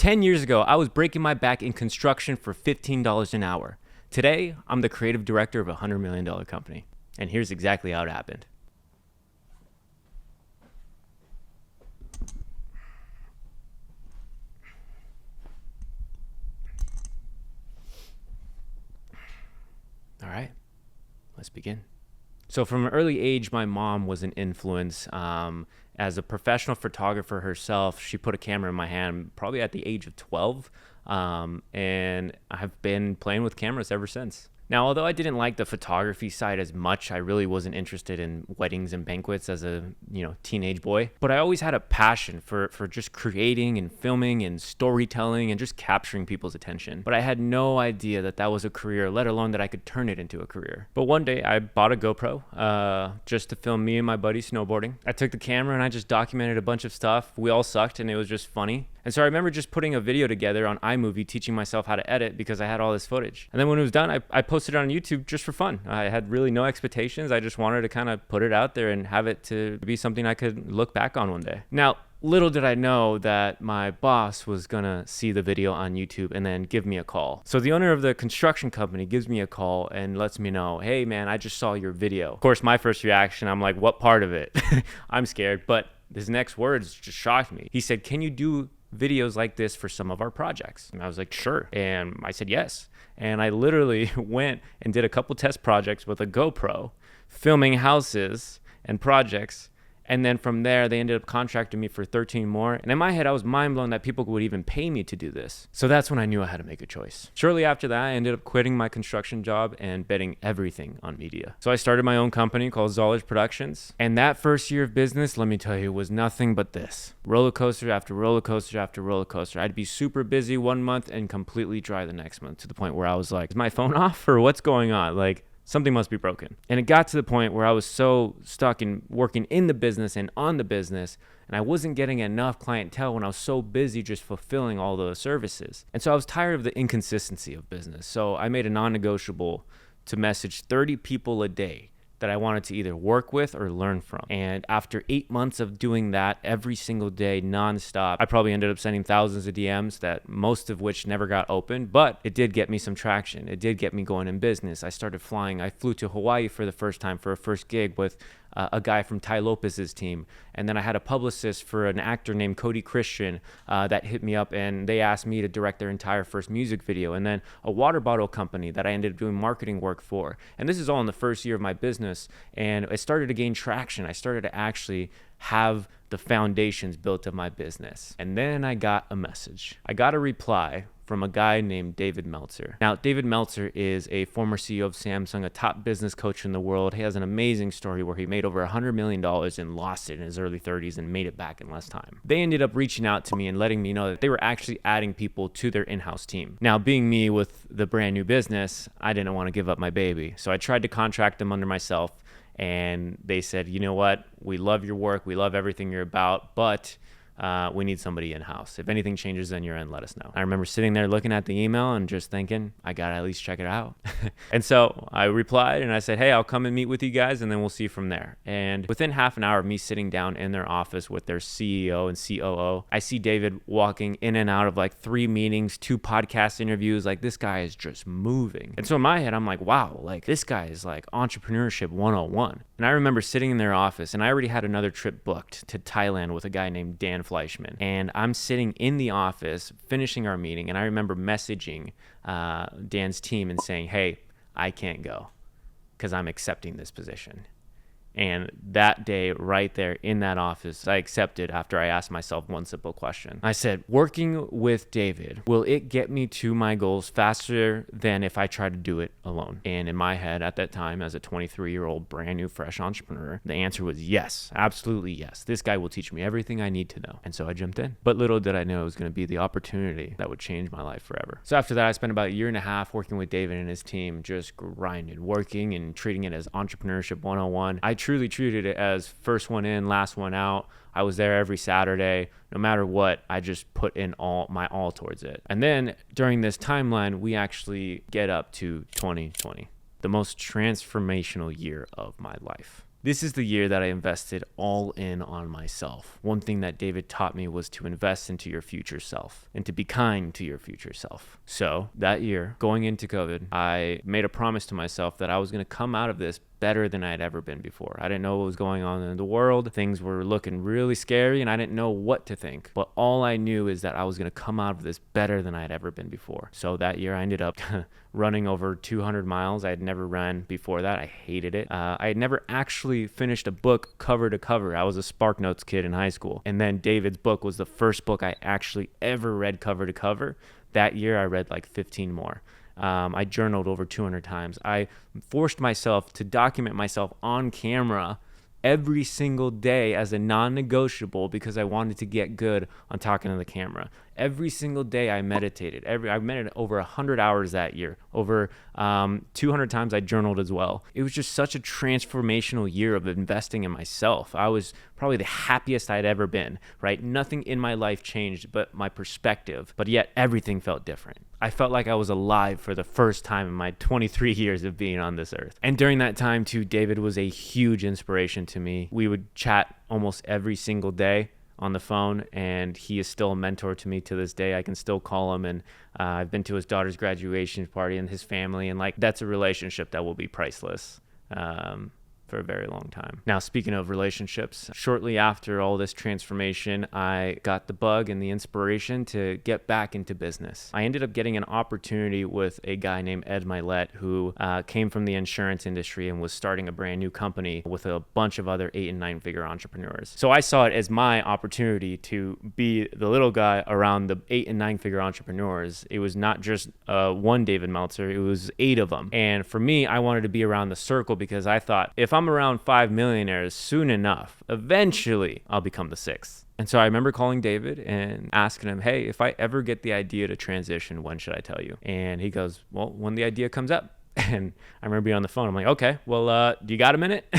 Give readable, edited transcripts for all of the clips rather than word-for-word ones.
10 years ago, I was breaking my back in construction for $15 an hour. Today, I'm the creative director of a $100 million company. And here's exactly how it happened. All right, let's begin. So from an early age, my mom was an influence. As a professional photographer herself, she put a camera in my hand probably at the age of 12. And I've been playing with cameras ever since. Now, although I didn't like the photography side as much, I really wasn't interested in weddings and banquets as a, teenage boy. But I always had a passion for just creating and filming and storytelling and just capturing people's attention. But I had no idea that that was a career, let alone that I could turn it into a career. But one day I bought a GoPro just to film me and my buddy snowboarding. I took the camera and I just documented a bunch of stuff. We all sucked and it was just funny. And so I remember just putting a video together on iMovie, teaching myself how to edit because I had all this footage. And then when it was done, I posted it on YouTube just for fun. I had really no expectations. I just wanted to kind of put it out there and have it to be something I could look back on one day. Now, little did I know that my boss was gonna see the video on YouTube and then give me a call. So the owner of the construction company gives me a call and lets me know, hey man, I just saw your video. Of course, my first reaction, I'm like, what part of it? I'm scared, but his next words just shocked me. He said, can you do videos like this for some of our projects? And I was like, sure. And I said yes. And I literally went and did a couple test projects with a GoPro, filming houses and projects. And then from there, they ended up contracting me for 13 more. And in my head, I was mind blown that people would even pay me to do this. So that's when I knew I had to make a choice. Shortly after that, I ended up quitting my construction job and betting everything on media. So I started my own company called Zollage Productions. And that first year of business, let me tell you, was nothing but this. Roller coaster after roller coaster after roller coaster. I'd be super busy one month and completely dry the next month, to the point where I was like, is my phone off or what's going on? Like, something must be broken. And it got to the point where I was so stuck in working in the business and on the business, and I wasn't getting enough clientele when I was so busy just fulfilling all those services. And so I was tired of the inconsistency of business. So I made a non-negotiable to message 30 people a day that I wanted to either work with or learn from. And after 8 months of doing that every single day, nonstop, I probably ended up sending thousands of DMs that most of which never got opened, but it did get me some traction. It did get me going in business. I started flying. I flew to Hawaii for the first time for a first gig with a guy from Ty Lopez's team. And then I had a publicist for an actor named Cody Christian that hit me up, and they asked me to direct their entire first music video. And then a water bottle company that I ended up doing marketing work for. And this is all in the first year of my business. And it started to gain traction. I started to actually have the foundations built of my business. And then I got a message. I got a reply from a guy named David Meltzer. Now, David Meltzer is a former CEO of Samsung, a top business coach in the world. He has an amazing story where he made over $100 million and lost it in his early 30s and made it back in less time. They ended up reaching out to me and letting me know that they were actually adding people to their in-house team. Now, being me with the brand new business, I didn't want to give up my baby. So I tried to contract them under myself, and they said, you know what? We love your work. We love everything you're about, but we need somebody in-house. If anything changes on your end, let us know. I remember sitting there looking at the email and just thinking, I gotta at least check it out. And so I replied and I said, hey, I'll come and meet with you guys and then we'll see from there. And within half an hour of me sitting down in their office with their CEO and COO, I see David walking in and out of like 3 meetings, 2 podcast interviews. Like, this guy is just moving. And so in my head, I'm like, wow, like this guy is like entrepreneurship 101. And I remember sitting in their office, and I already had another trip booked to Thailand with a guy named Dan Fleischman. And I'm sitting in the office finishing our meeting, and I remember messaging Dan's team and saying, hey, I can't go because I'm accepting this position. And that day, right there in that office, I accepted after I asked myself one simple question. I said, working with David, will it get me to my goals faster than if I try to do it alone? And in my head at that time, as a 23-year-old brand new fresh entrepreneur, the answer was yes, absolutely yes. This guy will teach me everything I need to know. And so I jumped in. But little did I know it was going to be the opportunity that would change my life forever. So after that, I spent about 1.5 years working with David and his team, just grinding, working and treating it as entrepreneurship 101. I truly treated it as first one in, last one out. I was there every Saturday. No matter what, I just put in my all towards it. And then during this timeline, we actually get up to 2020, the most transformational year of my life. This is the year that I invested all in on myself. One thing that David taught me was to invest into your future self and to be kind to your future self. So that year, going into COVID, I made a promise to myself that I was going to come out of this better than I had ever been before. I didn't know what was going on in the world. Things were looking really scary and I didn't know what to think. But all I knew is that I was going to come out of this better than I had ever been before. So that year I ended up running over 200 miles. I had never run before that. I hated it. I had never actually finished a book cover to cover. I was a Spark Notes kid in high school. And then David's book was the first book I actually ever read cover to cover. That year I read like 15 more. I journaled over 200 times. I forced myself to document myself on camera every single day as a non-negotiable because I wanted to get good on talking to the camera. Every single day I meditated. I meditated over 100 hours that year. Over 200 times I journaled as well. It was just such a transformational year of investing in myself. I was probably the happiest I'd ever been, right? Nothing in my life changed but my perspective, but yet everything felt different. I felt like I was alive for the first time in my 23 years of being on this earth. And during that time too, David was a huge inspiration to me. We would chat almost every single day on the phone, and he is still a mentor to me to this day. I can still call him, and I've been to his daughter's graduation party and his family, and like that's a relationship that will be priceless for a very long time. Now, speaking of relationships, shortly after all this transformation, I got the bug and the inspiration to get back into business. I ended up getting an opportunity with a guy named Ed Mylett, who came from the insurance industry and was starting a brand new company with a bunch of other 8 and 9 figure entrepreneurs. So I saw it as my opportunity to be the little guy around the 8 and 9 figure entrepreneurs. It was not just one David Meltzer, it was 8 of them. And for me, I wanted to be around the circle because I thought if I'm around 5 millionaires soon enough, eventually I'll become the 6th. And so I remember calling David and asking him, hey, if I ever get the idea to transition, when should I tell you? And he goes, well, when the idea comes up. And I remember being on the phone. I'm like, okay, well, do you got a minute?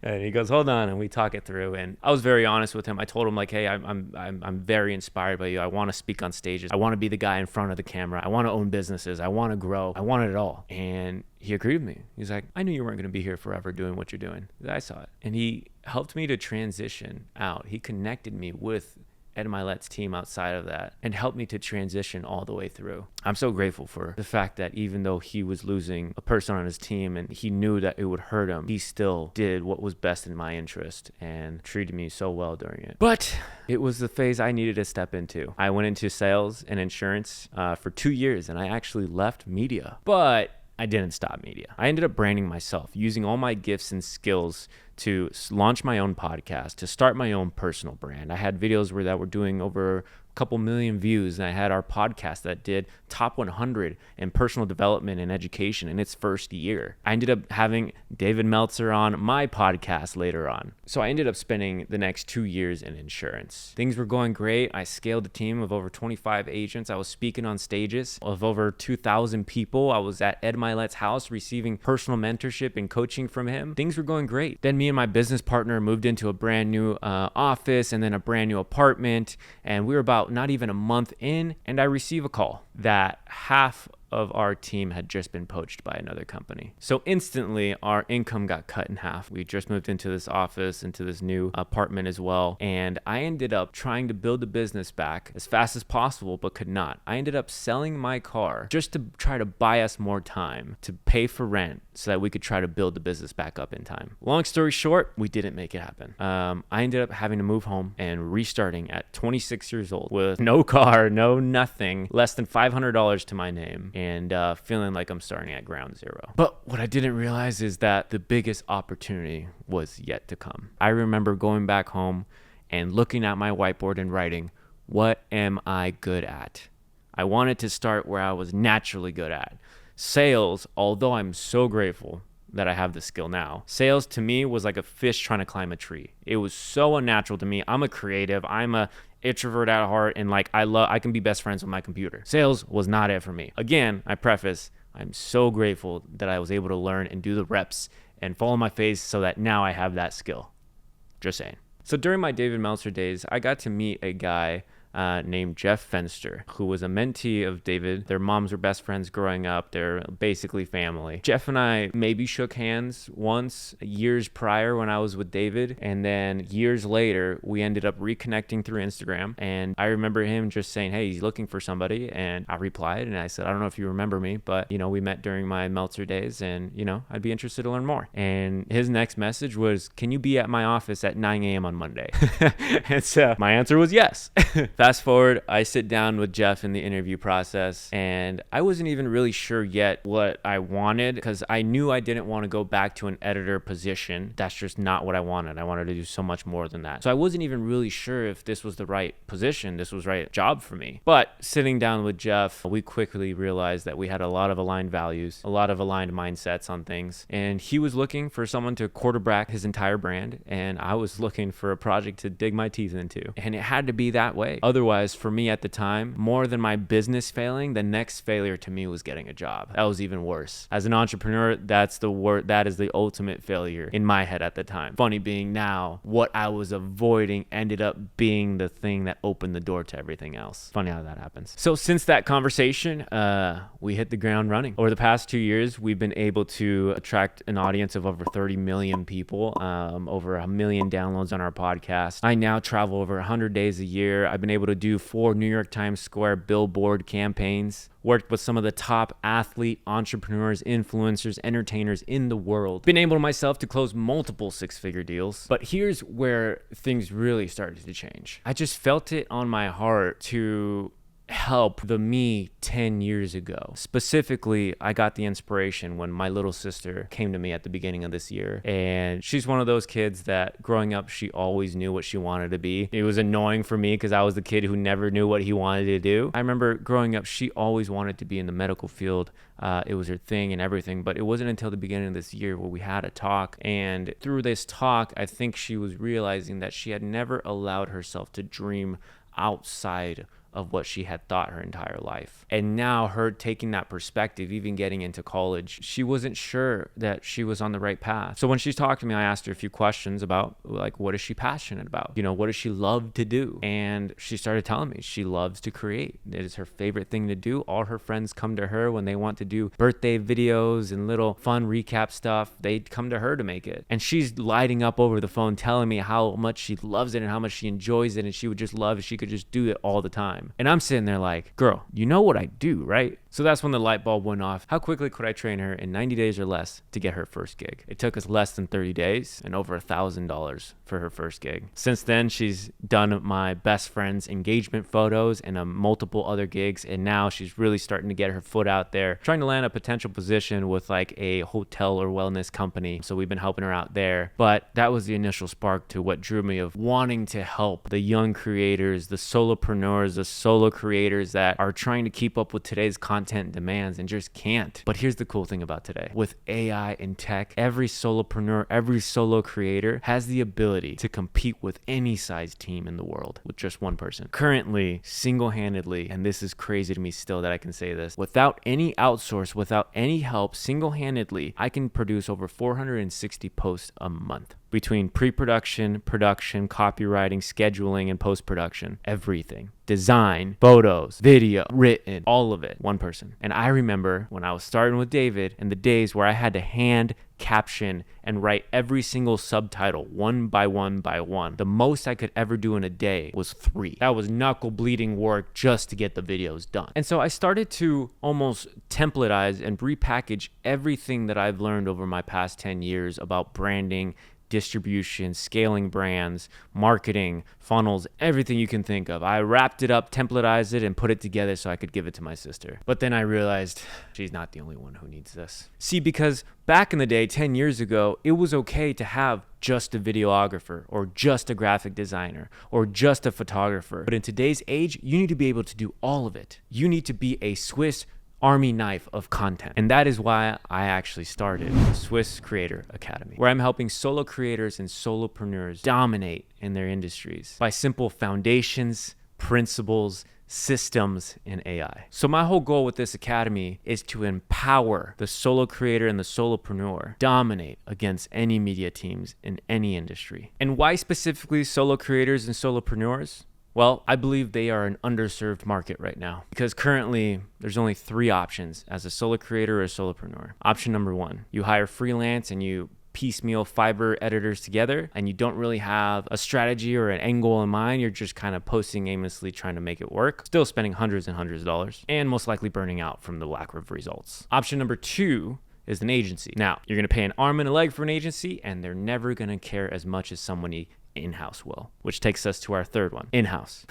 And he goes, hold on, and we talk it through. And I was very honest with him. I told him like, hey, I'm very inspired by you. I want to speak on stages. I want to be the guy in front of the camera. I want to own businesses. I want to grow. I want it all. And he agreed with me. He's like, I knew you weren't going to be here forever doing what you're doing. I saw it. And he helped me to transition out. He connected me with Ed Mylett's team outside of that and helped me to transition all the way through. I'm so grateful for the fact that even though he was losing a person on his team and he knew that it would hurt him, he still did what was best in my interest and treated me so well during it. But it was the phase I needed to step into. I went into sales and insurance for 2 years, and I actually left media. But I didn't stop media. I ended up branding myself, using all my gifts and skills to launch my own podcast, to start my own personal brand. I had videos that were doing over a couple million views, and I had our podcast that did top 100 in personal development and education in its first year. I ended up having David Meltzer on my podcast later on. So I ended up spending the next 2 years in insurance. Things were going great. I scaled a team of over 25 agents. I was speaking on stages of over 2,000 people. I was at Ed Mylett's house receiving personal mentorship and coaching from him. Things were going great. Then me and my business partner moved into a brand new office and then a brand new apartment, and we were about not even a month in, and I receive a call that half of our team had just been poached by another company. So instantly our income got cut in half. We just moved into this office, into this new apartment as well. And I ended up trying to build the business back as fast as possible, but could not. I ended up selling my car just to try to buy us more time to pay for rent so that we could try to build the business back up in time. Long story short, we didn't make it happen. I ended up having to move home and restarting at 26 years old with no car, no nothing, less than $500 to my name, and feeling like I'm starting at ground zero. But what I didn't realize is that the biggest opportunity was yet to come. I remember going back home and looking at my whiteboard and writing, what am I good at? I wanted to start where I was naturally good at. Sales, although I'm so grateful that I have the skill now, sales to me was like a fish trying to climb a tree. It was so unnatural to me. I'm a creative. I'm a introvert at heart, and like I can be best friends with my computer. Sales was not it for me. Again, I preface, I'm so grateful that I was able to learn and do the reps and follow my face so that now I have that skill. Just saying. So during my David Meltzer days, I got to meet a guy named Jeff Fenster, who was a mentee of David. Their moms were best friends growing up. They're basically family. Jeff and I maybe shook hands once years prior when I was with David, and then years later we ended up reconnecting through Instagram. And I remember him just saying, hey, he's looking for somebody, and I replied and I said, I don't know if you remember me, but we met during my Meltzer days, and I'd be interested to learn more. And his next message was, can you be at my office at 9 a.m. on Monday? And so my answer was yes. Fast forward, I sit down with Jeff in the interview process, and I wasn't even really sure yet what I wanted, because I knew I didn't want to go back to an editor position. That's just not what I wanted. I wanted to do so much more than that. So I wasn't even really sure if this was the right position, this was the right job for me. But sitting down with Jeff, we quickly realized that we had a lot of aligned values, a lot of aligned mindsets on things. And he was looking for someone to quarterback his entire brand, and I was looking for a project to dig my teeth into. And it had to be that way. Otherwise, for me at the time, more than my business failing, the next failure to me was getting a job. That was even worse. As an entrepreneur, that is the ultimate failure in my head at the time. Funny being now, what I was avoiding ended up being the thing that opened the door to everything else. Funny how that happens. So since that conversation, we hit the ground running. Over the past 2 years, we've been able to attract an audience of over 30 million people, over 1 million downloads on our podcast. I now travel over 100 days a year. I've been able to do 4 New York Times Square billboard campaigns. Worked with some of the top athlete, entrepreneurs, influencers, entertainers in the world. Been able myself to close multiple 6-figure deals. But here's where things really started to change. I just felt it on my heart to help the me 10 years ago. Specifically, I got the inspiration when my little sister came to me at the beginning of this year. And she's one of those kids that growing up, she always knew what she wanted to be. It was annoying for me because I was the kid who never knew what he wanted to do. I remember growing up, she always wanted to be in the medical field. It was her thing and everything, but it wasn't until the beginning of this year where we had a talk. And through this talk, I think she was realizing that she had never allowed herself to dream outside of what she had thought her entire life. And now her taking that perspective, even getting into college, she wasn't sure that she was on the right path. So when she talked to me, I asked her a few questions about what is she passionate about? What does she love to do? And she started telling me she loves to create. It is her favorite thing to do. All her friends come to her when they want to do birthday videos and little fun recap stuff. They come to her to make it. And she's lighting up over the phone telling me how much she loves it and how much she enjoys it, and she would just love if she could just do it all the time. And I'm sitting there like, girl, you know what I do, right? So that's when the light bulb went off. How quickly could I train her in 90 days or less to get her first gig? It took us less than 30 days and over $1,000 for her first gig. Since then, she's done my best friend's engagement photos and multiple other gigs. And now she's really starting to get her foot out there, trying to land a potential position with a hotel or wellness company. So we've been helping her out there. But that was the initial spark to what drew me of wanting to help the young creators, the solopreneurs, the solo creators that are trying to keep up with today's content demands and just can't. But here's the cool thing about today. With AI and tech, every solopreneur, every solo creator has the ability to compete with any size team in the world with just one person. Currently, single-handedly, and this is crazy to me still that I can say this, without any outsource, without any help, single-handedly, I can produce over 460 posts a month. Between pre-production, production, copywriting, scheduling, and post-production, everything. Design, photos, video, written, all of it, one person. And I remember when I was starting with David and the days where I had to hand caption and write every single subtitle one by one by one. The most I could ever do in a day was 3. That was knuckle bleeding work just to get the videos done. And so I started to almost templatize and repackage everything that I've learned over my past 10 years about branding, distribution, scaling brands, marketing, funnels, everything you can think of. I wrapped it up, templatized it, and put it together so I could give it to my sister. But then I realized she's not the only one who needs this. See, because back in the day, 10 years ago, it was okay to have just a videographer or just a graphic designer or just a photographer. But in today's age, you need to be able to do all of it. You need to be a Swiss Army knife of content. And that is why I actually started the Swiss Creator Academy, where I'm helping solo creators and solopreneurs dominate in their industries by simple foundations, principles, systems, and AI. So my whole goal with this academy is to empower the solo creator and the solopreneur, dominate against any media teams in any industry. And why specifically solo creators and solopreneurs? Well, I believe they are an underserved market right now because currently there's only 3 options as a solo creator or a solopreneur. Option number 1, you hire freelance and you piecemeal fiber editors together and you don't really have a strategy or an angle in mind. You're just kind of posting aimlessly, trying to make it work, still spending hundreds and hundreds of dollars and most likely burning out from the lack of results. Option number 2 is an agency. Now, you're going to pay an arm and a leg for an agency and they're never going to care as much as somebody in-house will, which takes us to our third one, in-house.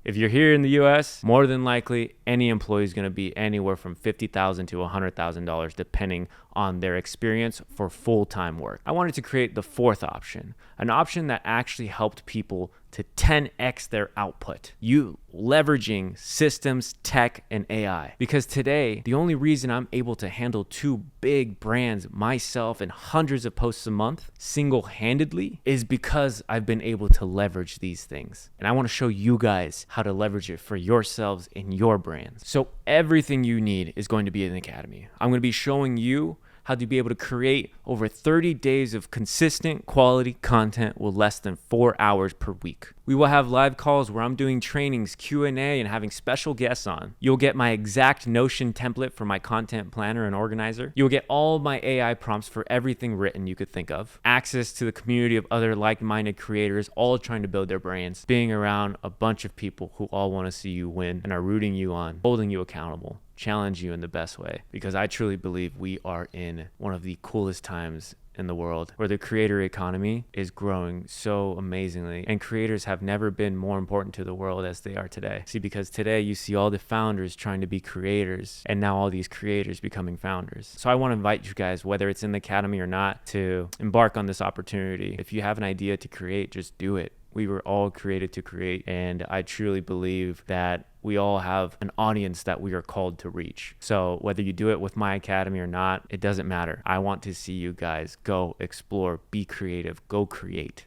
If you're here in the US, more than likely any employee is going to be anywhere from $50,000 to $100,000 depending on their experience for full-time work. I wanted to create the fourth option, an option that actually helped people to 10x their output, you leveraging systems, tech, and AI. Because today, the only reason I'm able to handle 2 big brands myself and hundreds of posts a month single-handedly is because I've been able to leverage these things. And I want to show you guys how to leverage it for yourselves and your brands. So everything you need is going to be in the Academy. I'm going to be showing you how to be able to create over 30 days of consistent quality content with less than 4 hours per week. We will have live calls where I'm doing trainings, Q&A, and having special guests on. You'll get my exact Notion template for my content planner and organizer. You'll get all my AI prompts for everything written you could think of. Access to the community of other like-minded creators, all trying to build their brands. Being around a bunch of people who all want to see you win and are rooting you on, holding you accountable, challenge you in the best way, because I truly believe we are in one of the coolest times in the world where the creator economy is growing so amazingly and creators have never been more important to the world as they are today. See, because today you see all the founders trying to be creators and now all these creators becoming founders. So I want to invite you guys, whether it's in the Academy or not, to embark on this opportunity. If you have an idea to create, just do it. We were all created to create, and I truly believe that we all have an audience that we are called to reach. So whether you do it with my Academy or not, it doesn't matter. I want to see you guys go explore, be creative, go create,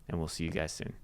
and we'll see you guys soon.